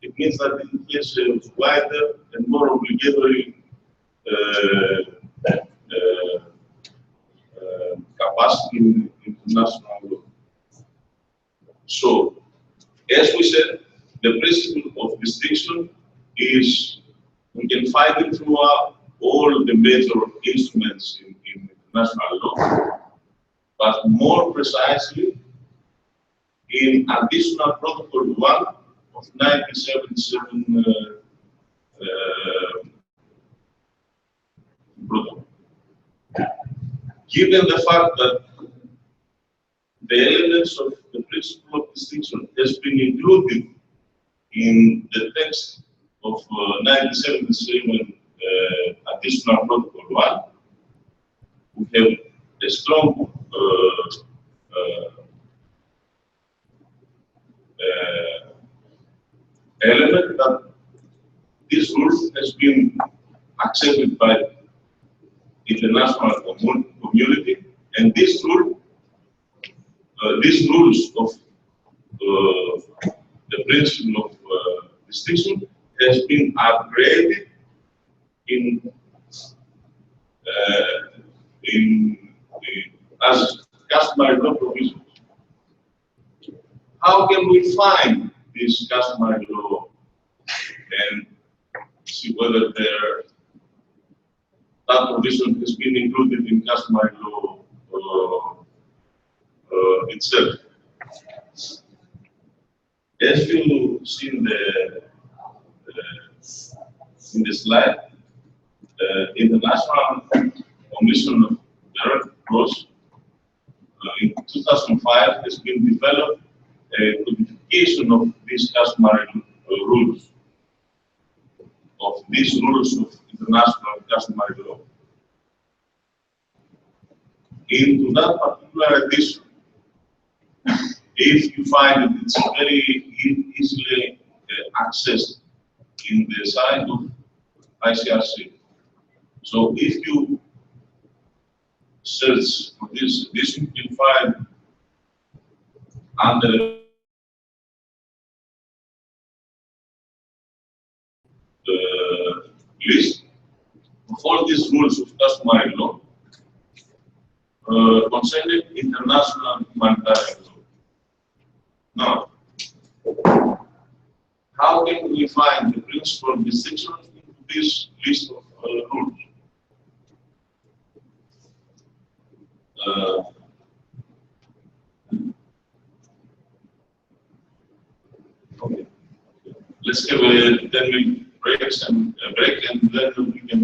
it means that it has a wider and more obligatory capacity in international law. So, as we said, the principle of distinction is, we can find it throughout all the major instruments in international law, but more precisely in Additional Protocol 1 of 1977 protocol. Given the fact that the elements of the principle of distinction has been included in the text of 1977 Additional Protocol 1, we have a strong element that this rule has been accepted by the international community, and this rule, these rules of the principle of distinction has been upgraded as customary law provisions. How can we find this customary law and see whether that provision has been included in customary law itself? As you see in the slide, International Commission of the Red Cross in 2005 has been developed a codification of these customary rules, of these rules of international customary law. Into that particular edition, if you find it, it's very easily accessed in the site of ICRC. So if you search for this edition, you will find under the list of all these rules of customary law concerning international humanitarian law. Now, how can we find the principal distinctions in this list of rules? Okay. Let's have a 10-minute break and then we can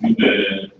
review the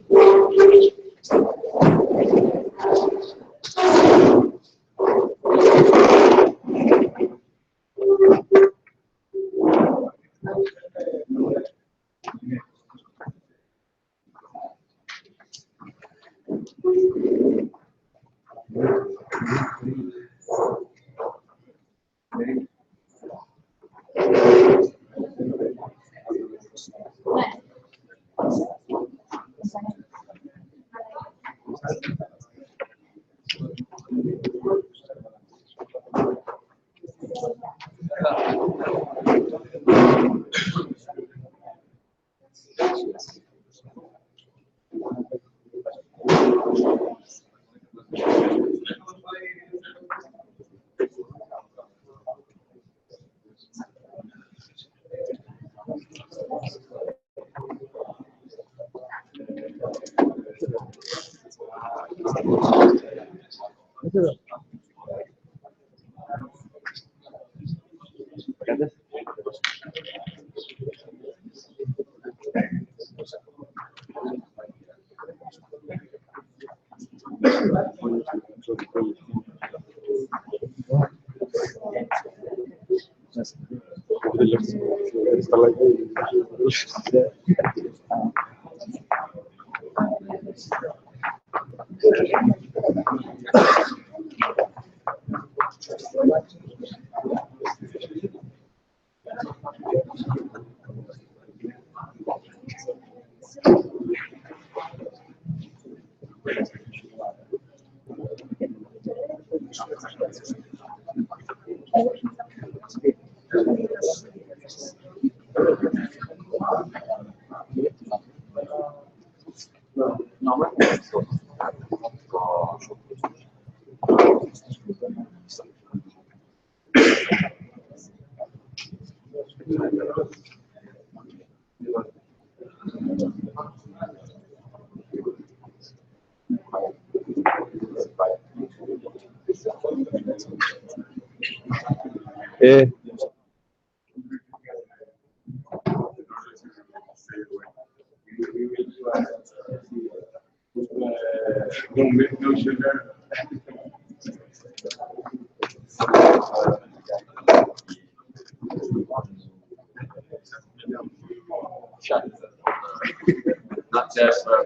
Not just for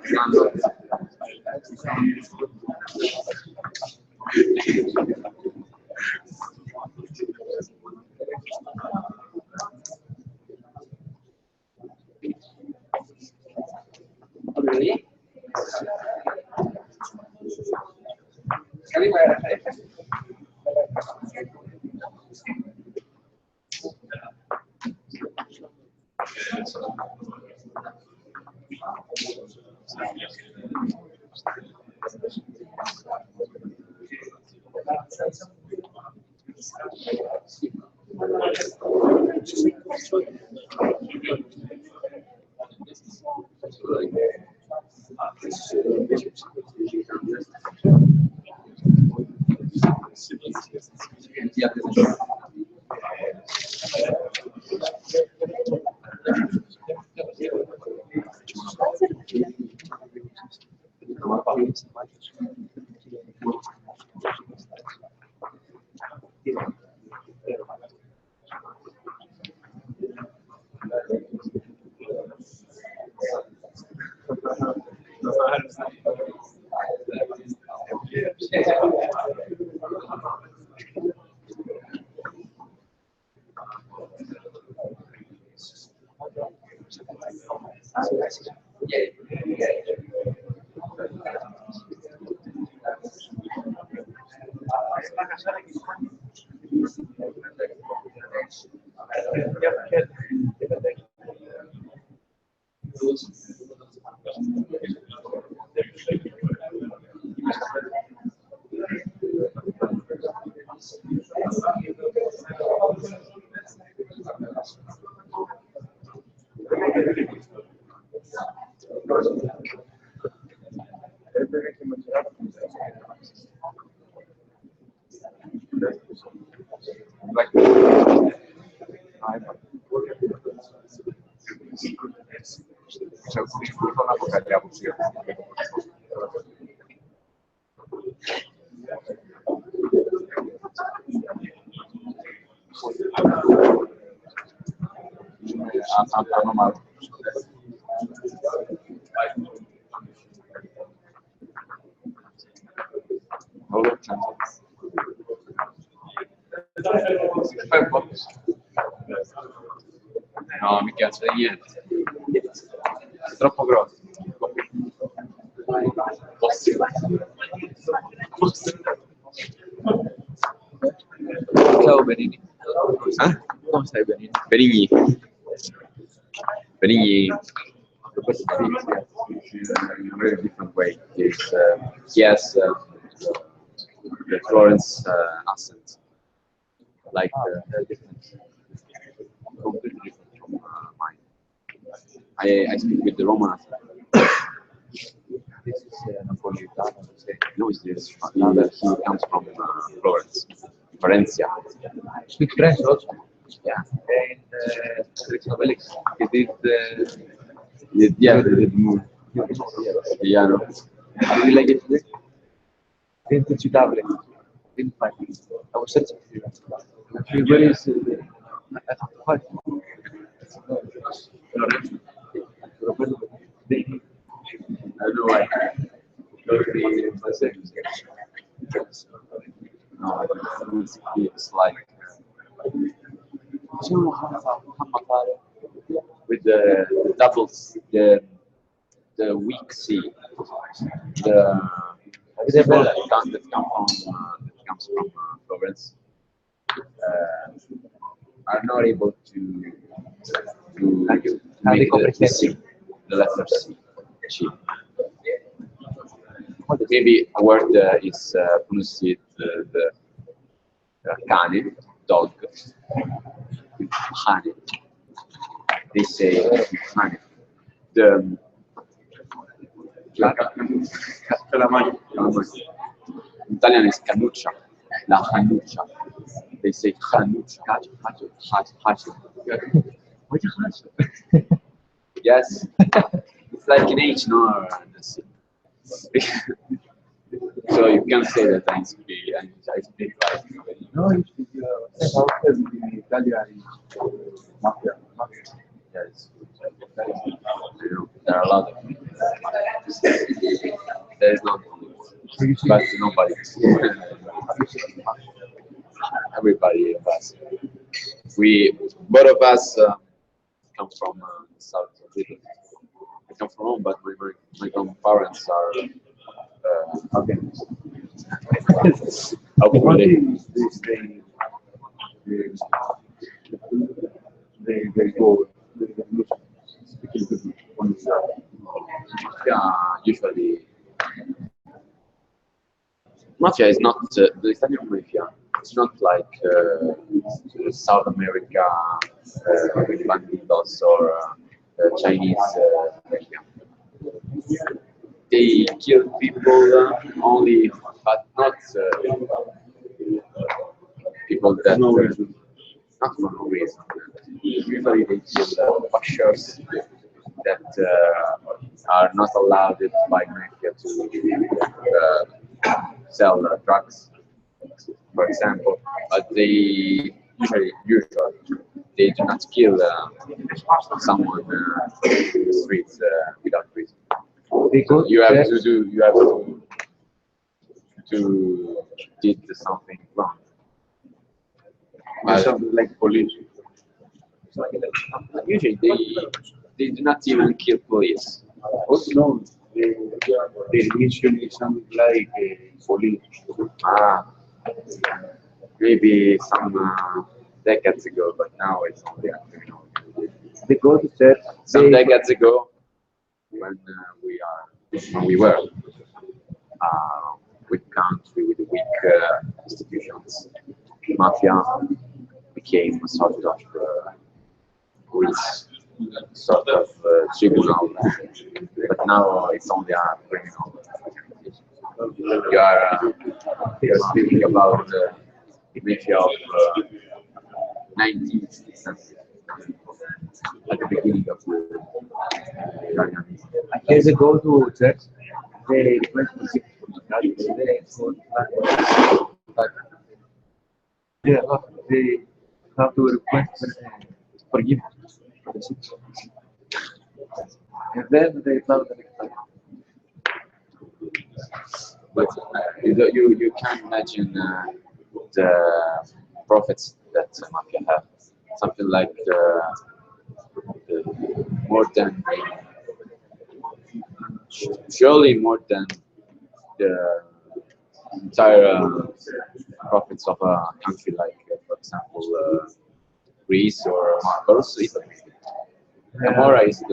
No, mi piace niente. È troppo grosso. Ciao Benigni. Come stai Benigni? Benigni. Benigni. In a very different way. He has the Florence accent. Like completely different from mine. I speak with the Roman accent. This is Napolitano. No, it's this. He comes from Florence, Florencia. Speak French also. Yeah. And Felix, he did the movie. Yeah, no. Did you like it today? Intoxicable. Didn't find it. I was searching for you. Really is. What? I know why. No, it's like with the doubles, the weak C, the that comes from Florence, are not able to make the C, the letter C. Maybe a word is pronounced the cane, dog, cane. They say cane. The in Italian is canuccia, la canuccia. They say canuccia. Yes, it's like an H, no? So you can say that I speak like. No, you speak in Italian. Yes. There are a lot of people. There is not only one, but nobody. Everybody of us. Both of us come from the south of Italy. I come from home, but my grandparents are Afghans. What is this thing? They go. Yeah, usually. Mafia is not the Italian mafia. It's not like South America with banditos or Chinese mafia. They kill people only, but not people that No reason. not for no reason. Usually they kill pushers that are not allowed by mafia to sell drugs, for example. But they usually they do not kill someone in the streets without reason. You have to did something wrong. Something like police. Usually they They do not even kill police. Also, no, the mission is something like police. Maybe some decades ago, but now it's only a criminal. They go to church. Some decades ago, when we were weak country with weak institutions, mafia became a sort of tribunal, but now it's only a criminal. You're speaking about the mafia of 19th century, at the beginning of the Italian. As they go to church, they request they have to request forgiveness for the sins. And then they plan the next time. But you can imagine the profits that mafia have. Something like surely more than the entire profits of a country like, for example, Greece or Italy. Camorra is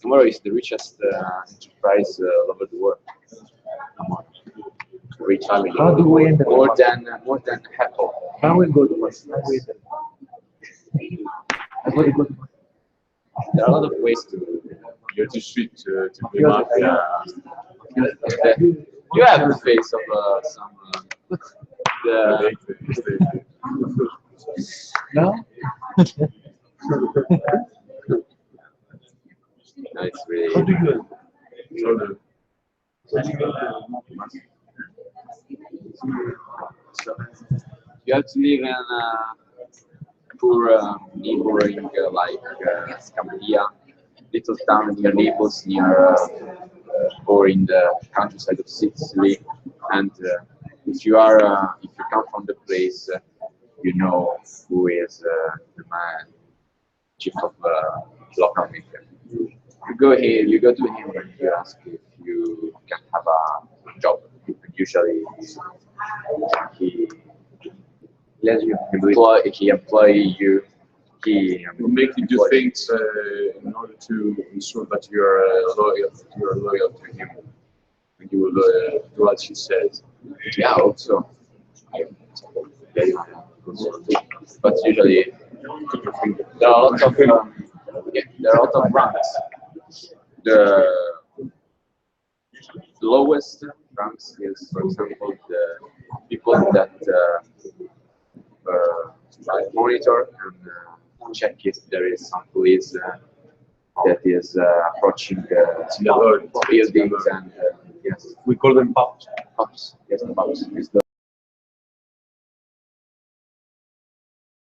Camorra is the richest enterprise all over the world. Rich family. How do we enter? More than Apple. How we go to Mars? There are a lot of ways to shoot to be mafia. You have the face of some. No? No, it's really. How do you You have to live in poor neighboring like Scampia, little town near Naples, or in the countryside of Sicily. And if you come from the place, you know who is the man, chief of local maker. You go to him and you ask if you can have a job. And usually he employ you. He will make you do things in order to ensure that you are loyal to him, and you will do what he says. Yeah, also. But usually there are a lot of ranks. The lowest ranks is, for example, the people that monitor and check if there is some police that is approaching buildings, and yes, We call them pups. pups. Yes, pups.